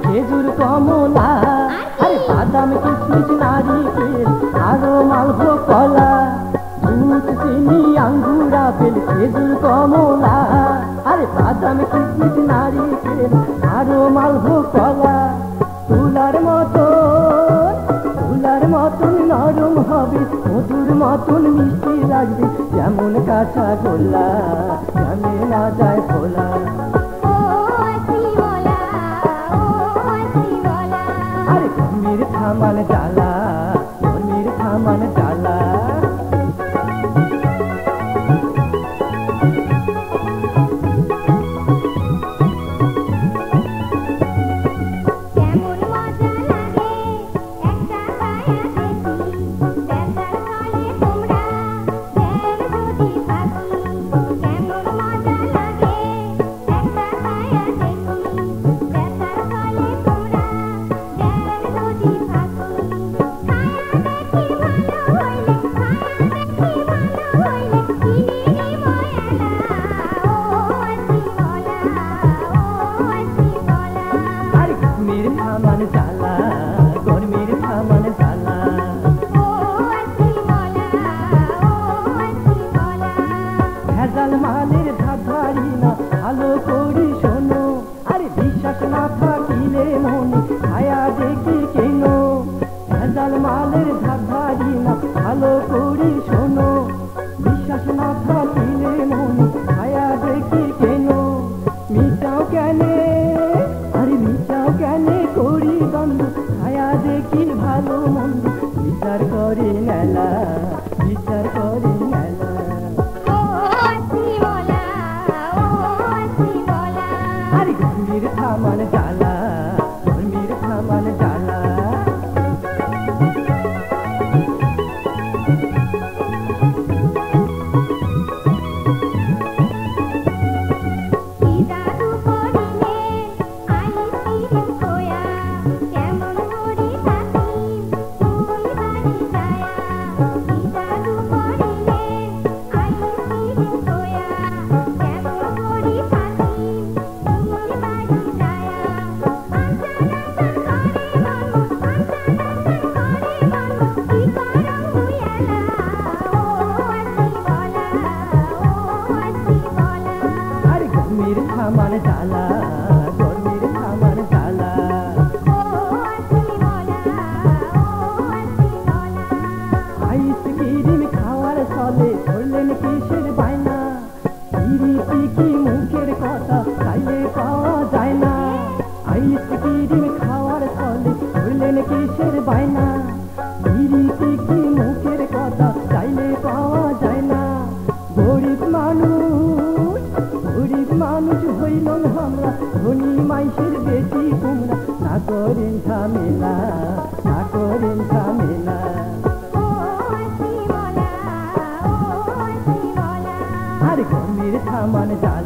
খেজুর কমলা আরে বাদাম কিশমিশ নারিকেল আরো মালভোগ কলা দুধ চিনি আঙ্গুর আপেল খেজুর কমলা আরে বাদাম কিশমিশ নারিকেল আরো মালভোগ কলা তুলার মতন নরম হবে মধুর মতন মিষ্টি লাগবে যেমন কাঁচা গোল্লা জানে না যায় ফোলা থামান ডালা মনির থামান ডালা মালের ধাধারি না ভালো করি শোনো আরে বিশ্বাস না থাকিলে মনে ছায়া দেখি কেন ভেজাল মালের ধাধারি না ভালো করি শোনো বিশ্বাস না থাকিলে মনে ছায়া দেখি কেন মিটাও কেনে আরে মিটাও কেনে করি গন্ধ ছায়া দেখি ভালো মন্দ বিচার করে নেলা বিচার করে নেলা থামান ডালা মনির থামান ডালা থামান ডালা গরমের থামান ডালা আইসক্রিম খাওয়ার চলে ধরলেন কিসের বায়না পিরিতি কি মুখের কথা চাইলে পাওয়া যায় না আইসক্রিম খাওয়ার চলে ধরলেন কিসের বায়না পিরিতি কি মুখের কথা চাইলে পাওয়া যায় না গরিব মানুষ হইলন আমরা ধনী মাইসের বেশি তোমরা না করেন ঝামেলা না করেন ঝামেলা কামান জাল